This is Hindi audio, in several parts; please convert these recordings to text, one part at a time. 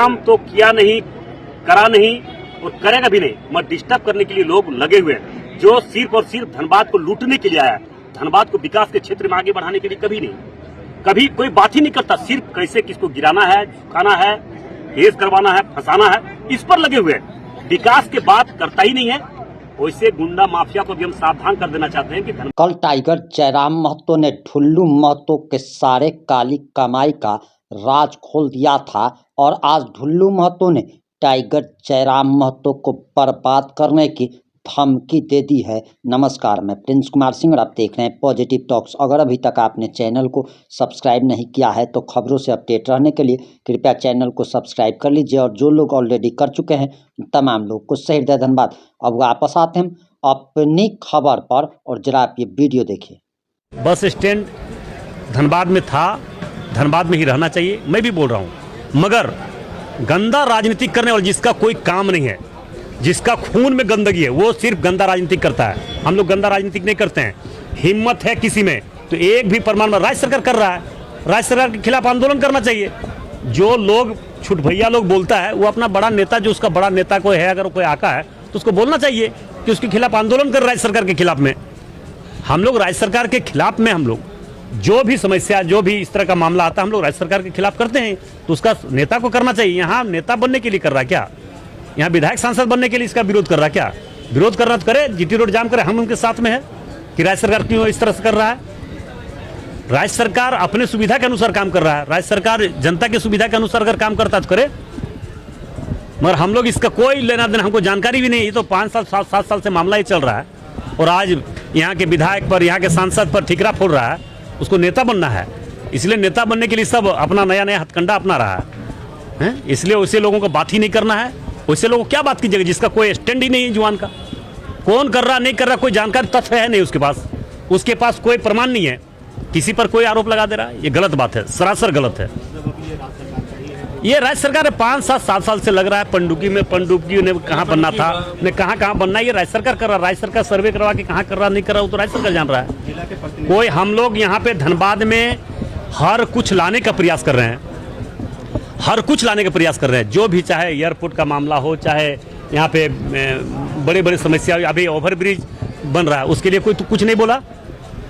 काम तो किया नहीं, करा नहीं और करेगा भी नहीं, मगर डिस्टर्ब करने के लिए लोग लगे हुए हैं। जो सिर्फ और सिर्फ धनबाद को लूटने के लिए आया है, धनबाद को विकास के क्षेत्र में आगे बढ़ाने के लिए कभी नहीं, कभी कोई बात ही नहीं करता। सिर्फ कैसे किसको गिराना है, झुकाना है, केस करवाना है, फंसाना है, इस पर लगे हुए हैं। विकास के बात करता ही नहीं है। वैसे गुंडा माफिया को भी हम सावधान कर देना चाहते हैं कि कल टाइगर जयराम महतो ने ढुल्लू महतो के सारे काली कमाई का राज खोल दिया था और आज ढुल्लू महतो ने टाइगर जयराम महतो को बर्बाद करने की धमकी दे दी है। नमस्कार, मैं प्रिंस कुमार सिंह और आप देख रहे हैं पॉजिटिव टॉक्स। अगर अभी तक आपने चैनल को सब्सक्राइब नहीं किया है तो खबरों से अपडेट रहने के लिए कृपया चैनल को सब्सक्राइब कर लीजिए और जो लोग ऑलरेडी कर चुके हैं तमाम लोग को सही हृदय धन्यवाद। अब वापस आते हैं अपनी खबर पर और जरा आप ये वीडियो देखिए। बस स्टैंड धनबाद में था, धनबाद में ही रहना चाहिए, मैं भी बोल रहा हूँ, मगर गंदा राजनीति करने वाला जिसका कोई काम नहीं है, जिसका खून में गंदगी है, वो सिर्फ गंदा राजनीति करता है। हम लोग गंदा राजनीति नहीं करते हैं। हिम्मत है किसी में तो एक भी प्रमाण राज्य सरकार कर रहा है, राज्य सरकार के खिलाफ आंदोलन करना चाहिए। जो लोग छुट भैया लोग बोलता है वो अपना बड़ा नेता, जो उसका बड़ा नेता कोई है, अगर कोई आका है तो उसको बोलना चाहिए कि उसके खिलाफ आंदोलन कर राज्य सरकार के खिलाफ में। हम लोग राज्य सरकार के खिलाफ में, हम लोग जो भी समस्या, जो भी इस तरह का मामला आता है, हम लोग राज्य सरकार के खिलाफ करते हैं, तो उसका नेता को करना चाहिए। यहाँ नेता बनने के लिए कर रहा है क्या? यहाँ विधायक सांसद बनने के लिए इसका विरोध कर रहा है क्या? विरोध करना तो करे, जीटी रोड जाम करे, हम उनके साथ में है कि राज्य सरकार क्यों इस तरह से कर रहा है। राज्य सरकार अपने सुविधा के अनुसार काम कर रहा है। राज्य सरकार जनता की सुविधा के अनुसार अगर काम करता तो करे, मगर हम लोग इसका कोई लेना देना, हमको जानकारी भी नहीं। ये तो 5 साल 7 साल से मामला ही चल रहा है और आज यहाँ के विधायक पर, यहाँ के सांसद पर ठिकरा फोड़ रहा है। उसको नेता बनना है, इसलिए नेता बनने के लिए सब अपना नया नया हथकंडा अपना रहा है। इसलिए वैसे लोगों को बात ही नहीं करना है। वैसे लोगों को क्या बात कीजिएगा जिसका कोई स्टैंड ही नहीं है जुबान का? कौन कर रहा नहीं कर रहा कोई जानकारी तथ्य है नहीं उसके पास कोई प्रमाण नहीं है, किसी पर कोई आरोप लगा दे रहा है। ये गलत बात है, सरासर गलत है। ये राज्य सरकार ने 5-7 साल से लग रहा है पनडुब्बी ने कहाँ बनना था, ने कहाँ बनना, ये राज्य सरकार कर रहा है। राज्य सरकार सर्वे करवा के कहाँ कर रहा नहीं कर रहा वो तो राज्य सरकार जान रहा है। कोई हम लोग यहाँ पे धनबाद में हर कुछ लाने का प्रयास कर रहे हैं, हर कुछ लाने का प्रयास कर रहे हैं। जो भी, चाहे एयरपोर्ट का मामला हो, चाहे यहाँ पे बड़े बड़े समस्या, अभी ओवरब्रिज बन रहा है उसके लिए कोई तो कुछ नहीं बोला।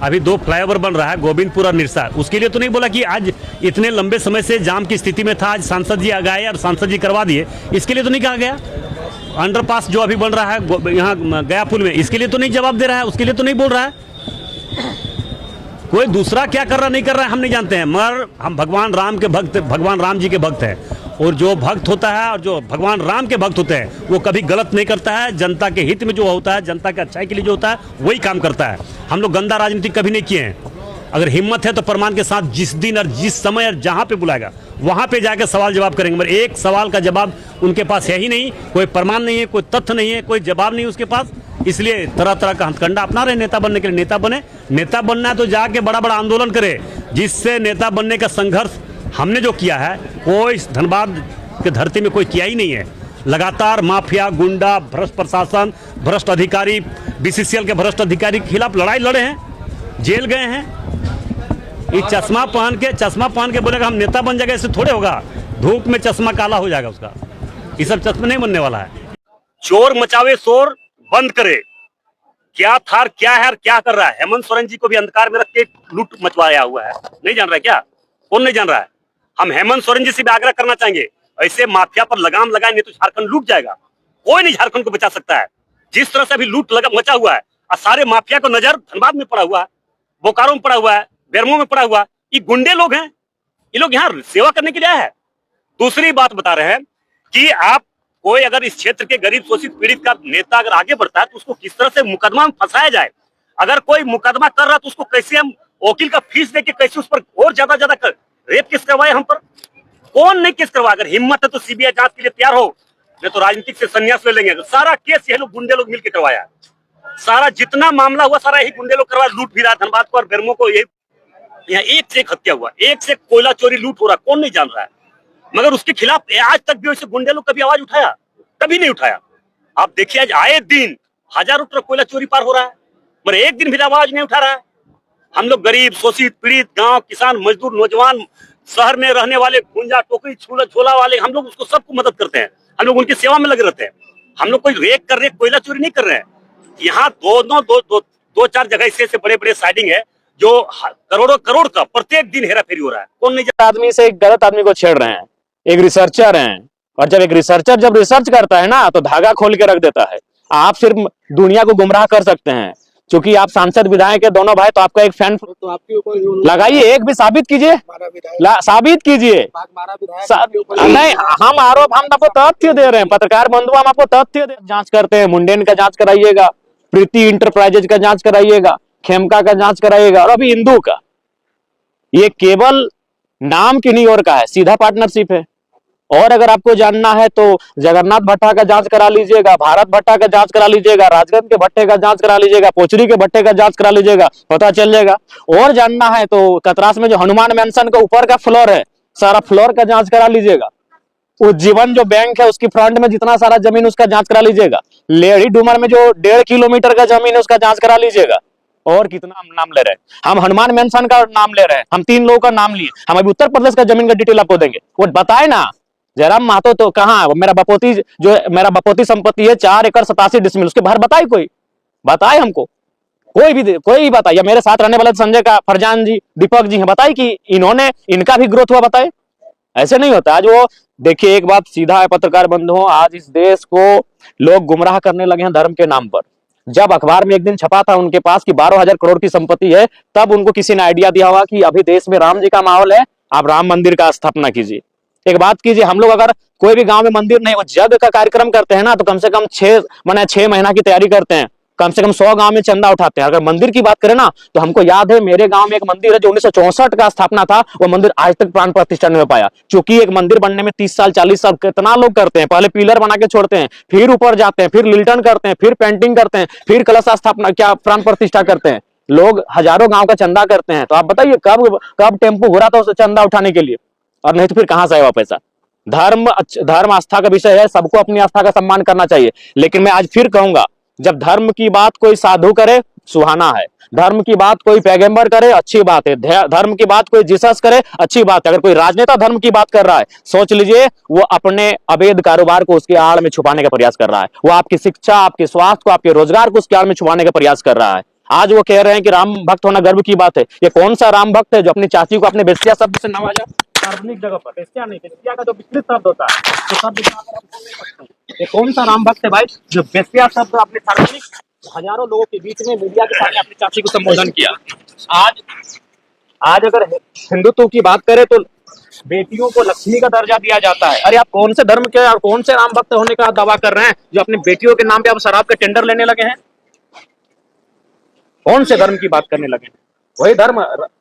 अभी 2 फ्लाईओवर बन रहा है गोविंदपुर और निरसा, उसके लिए तो नहीं बोला कि आज इतने लंबे समय से जाम की स्थिति में था, आज सांसद जी आ गए और सांसद जी करवा दिए, इसके लिए तो नहीं कहा गया। अंडरपास जो अभी बन रहा है यहाँ गया पुल में, इसके लिए तो नहीं जवाब दे रहा है, उसके लिए तो नहीं बोल रहा है। कोई दूसरा क्या कर रहा नहीं कर रहा है हम नहीं जानते हैं, मगर हम भगवान राम के भक्त, भगवान राम जी के भक्त हैं। और जो भक्त होता है और जो भगवान राम के भक्त होते हैं वो कभी गलत नहीं करता है। जनता के हित में जो होता है, जनता के अच्छाई के लिए जो होता है वही काम करता है। हम लोग गंदा राजनीति कभी नहीं किए हैं। अगर हिम्मत है तो प्रमाण के साथ जिस दिन और जिस समय और जहाँ पे बुलाएगा वहाँ पे जाकर सवाल जवाब करेंगे, मगर एक सवाल का जवाब उनके पास है ही नहीं। कोई प्रमाण नहीं है, कोई तथ्य नहीं है, कोई जवाब नहीं है उसके पास। इसलिए तरह तरह का हथकंडा अपना रहे नेता बनने के लिए। नेता बने, नेता बनना है तो जाके बड़ा बड़ा आंदोलन करे, जिससे नेता बनने का संघर्ष हमने जो किया है कोई धनबाद के धरती में कोई किया ही नहीं है। लगातार माफिया, गुंडा, भ्रष्ट प्रशासन, भ्रष्ट अधिकारी, बीसीसीएल के भ्रष्ट अधिकारी के खिलाफ लड़ाई लड़े हैं, जेल गए हैं। ये चश्मा पहन के बोलेगा हम नेता बन जाएगा, इससे थोड़े होगा। धूप में चश्मा काला हो जाएगा उसका। ये सब चश्मा नहीं बनने वाला है। चोर मचावे शोर बंद करे। क्या था, क्या है, क्या कर रहा है? हेमंत सोरेन जी को भी अंधकार में रख के लूट मचवाया हुआ है, नहीं जान रहा है क्या? कौन नहीं जान रहा है? हम हेमंत सोरेन जी से भी आग्रह करना चाहेंगे, ऐसे माफिया पर लगाम लगाए, नहीं तो झारखंड लूट जाएगा। कोई नहीं झारखंड को बचा सकता है। जिस तरह से अभी लूट मचा हुआ है और सारे माफिया को नजर धनबाद में पड़ा हुआ है, बोकारो में पड़ा हुआ है, बेरमो में पड़ा हुआ है। ये गुंडे लोग हैं, ये लोग यहाँ सेवा करने के लिए आए हैं। दूसरी बात बता रहे हैं कि आप कोई अगर इस क्षेत्र के गरीब शोषित पीड़ित का नेता अगर आगे बढ़ता है तो उसको किस तरह से मुकदमा में फंसाया जाए। अगर कोई मुकदमा कर रहा है तो उसको कैसे हम वकील का फीस देके कैसे उस पर और ज्यादा रेप केस करवाए हम पर? कौन नहीं केस करवा? अगर हिम्मत है तो सीबीआई जांच के लिए तैयार हो, नहीं तो राजनीतिक से संन्यास ले लेंगे। सारा केस ये लोग गुंडे लोग मिलकर करवाया। सारा जितना मामला हुआ सारा यही गुंडे लोग करवाया। लूट भी रहा धनबाद को और बेरमो को। ये यहाँ एक से एक हत्या हुआ, एक से कोयला चोरी लूट हो रहा, कौन नहीं जान रहा है? मगर उसके खिलाफ आज तक भी वैसे गुंडे लोग कभी आवाज उठाया? कभी नहीं उठाया। आप देखिए आज आए दिन हजारों ट्रक कोयला चोरी पार हो रहा है, मगर एक दिन भी आवाज नहीं उठा रहा है। हम लोग गरीब शोषित पीड़ित गांव किसान मजदूर नौजवान शहर में रहने वाले गुंजा टोकरी छोला छोला वाले, हम लोग उसको सबको मदद करते हैं, हम लोग उनकी सेवा में लगे रहते हैं। हम लोग कोई रेक कर रहे, कोयला चोरी नहीं कर रहे हैं। यहाँ दो चार जगह ऐसे बड़े बड़े साइडिंग है जो करोड़ों करोड़ का प्रत्येक दिन हेरा फेरी हो रहा है। कौन नहीं आदमी से एक गलत आदमी को छेड़ रहे हैं, एक रिसर्चर हैं, और जब एक रिसर्चर जब रिसर्च करता है ना तो धागा खोल के रख देता है। आप सिर्फ दुनिया को गुमराह कर सकते हैं, क्योंकि आप सांसद विधायक है दोनों भाई, तो आपका एक फैन तो आपके ऊपर लगाइए, एक भी साबित कीजिए, साबित कीजिए। नहीं, हम आरोप, हम आपको तथ्य दे रहे हैं, पत्रकार बंधु, हम आपको तथ्य दे, जांच करते हैं। मुंडेन का जांच कराइएगा, प्रीति इंटरप्राइजेज का जांच कराइएगा, खेमका का जांच कराइएगा, और अभी इंदू का। ये केवल नाम किन्हीं और का है, सीधा पार्टनरशिप है। और अगर आपको जानना है तो जगन्नाथ भट्टा का जांच करा लीजिएगा, भारत भट्टा का जांच करा लीजिएगा, राजगंज के भट्टे का जांच करा लीजिएगा, पोचरी के भट्टे का जांच करा लीजिएगा, पता चल जाएगा। और जानना है तो कतरास में जो हनुमान मैंसन का ऊपर का फ्लोर है, सारा फ्लोर का जांच करा लीजिएगा। उज्जीवन जो बैंक है उसकी फ्रंट में जितना सारा जमीन उसका जांच करा लीजिएगा। लेडी डूमर में जो 1.5 किलोमीटर का जमीन है उसका जांच करा लीजिएगा। और कितना हम नाम ले रहे हैं, हम हनुमान मैंसन का नाम ले रहे हैं, हम 3 लोगों का नाम लिए। हम अभी उत्तर प्रदेश का जमीन का डिटेल आपको देंगे, वो बताए ना। जयराम महतो तो कहाँ, मेरा बपोती, जो मेरा बपोती संपत्ति है 4 एकड़ 87 डिसमिल, उसके बाहर बताए, कोई बताए हमको, कोई भी बताए। या मेरे साथ रहने वाले संजय का फरजान जी, दीपक जी हैं, बताए कि इन्होंने, इनका भी ग्रोथ हुआ, बताए। ऐसे नहीं होता। आज वो देखिए, एक बात सीधा है पत्रकार बंधुओं, आज इस देश को लोग गुमराह करने लगे हैं धर्म के नाम पर। जब अखबार में एक दिन छपा था उनके पास कि 12,000 करोड़ की संपत्ति है, तब उनको किसी ने आइडिया दिया होगा कि अभी देश में राम जी का माहौल है, आप राम मंदिर का स्थापना कीजिए। एक बात कीजिए, हम लोग अगर कोई भी गांव में मंदिर नहीं, वो यज्ञ का कार्यक्रम करते हैं ना, तो कम से कम 6 महीना की तैयारी करते हैं, कम से कम 100 गांव में चंदा उठाते हैं। अगर मंदिर की बात करें ना, तो हमको याद है मेरे गांव में एक मंदिर है जो 1964 का स्थापना था, वो मंदिर आज तक प्राण प्रतिष्ठा नहीं हो पाया। क्योंकि एक मंदिर बनने में 30 साल 40 साल कितना लोग करते हैं, पहले पिलर बना के छोड़ते हैं, फिर ऊपर जाते हैं, फिर लिल्टन करते हैं, फिर पेंटिंग करते हैं, फिर कलश स्थापना, क्या प्राण प्रतिष्ठा करते हैं। लोग हजारों गांव का चंदा करते हैं। तो आप बताइए कब टेम्पो घुरा था उस चंदा उठाने के लिए, और नहीं तो फिर कहां से आएगा पैसा। धर्म आस्था का विषय है, सबको अपनी आस्था का सम्मान करना चाहिए। लेकिन मैं आज फिर कहूंगा, जब धर्म की बात कोई साधु करे, सुहाना है। धर्म की बात कोई पैगंबर करे, अच्छी बात है। धर्म की बात कोई जीसस करे, अच्छी बात है। अगर कोई राजनेता धर्म की बात कर रहा है, सोच लीजिए वो अपने अवैध कारोबार को उसके आड़ में छुपाने का प्रयास कर रहा है। वो आपकी शिक्षा, आपके स्वास्थ्य को, आपके रोजगार को उसके आड़ में छुपाने का प्रयास कर रहा है। आज वो कह रहे हैं कि राम भक्त होना गर्व की बात है। ये कौन सा राम भक्त है जो अपनी चाची को अपने बेस्या शब्द से नवाजा, सार्वजनिक जगह पर? बेस्या नहीं, बेस्या का जो विकृत शब्द होता है, तो शब्द बोल सकते हैं। ये कौन सा राम भक्त है भाई जो बेस्या शब्द अपने सार्वजनिक हजारों लोगों के बीच में मीडिया के सामने अपनी चाची को संबोधन किया? आज अगर हिंदुत्व की बात करें तो बेटियों को लक्ष्मी का दर्जा दिया जाता है। अरे आप कौन से धर्म के और कौन से राम भक्त होने का दावा कर रहे हैं जो अपनी बेटियों के नाम पे आप शराब का टेंडर लेने लगे हैं? कौन से धर्म की बात करने लगे हैं? वही धर्म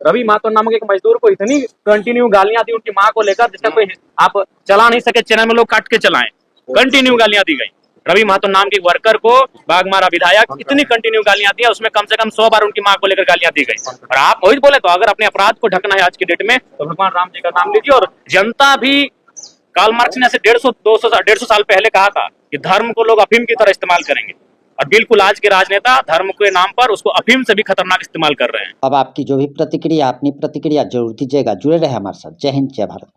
रवि महतो नामक एक मजदूर को इतनी कंटिन्यू गालियां दी उनकी मां को लेकर, जिसका कोई आप चला नहीं सके, चैनल में लोग काट के चलाएं। कंटिन्यू गालियां दी गई। रवि महतो नाम के वर्कर को बागमारा विधायक इतनी कंटिन्यू गालियां दी, उसमें कम से कम 100 बार उनकी मां को लेकर गालियां दी गई। और आप वही बोले, तो अगर अपने अपराध को ढकना है आज की डेट में, तो भगवान राम जी का नाम लीजिए। और जनता भी, कार्ल मार्क्स ने ऐसे 150 साल पहले कहा था कि धर्म को लोग अफीम की तरह इस्तेमाल करेंगे, और बिल्कुल आज के राजनेता धर्म के नाम पर उसको अफीम से भी खतरनाक इस्तेमाल कर रहे हैं। अब आपकी जो भी प्रतिक्रिया, अपनी प्रतिक्रिया जरूर दीजिएगा। जुड़े रहे हमारे साथ। जय हिंद, जय भारत।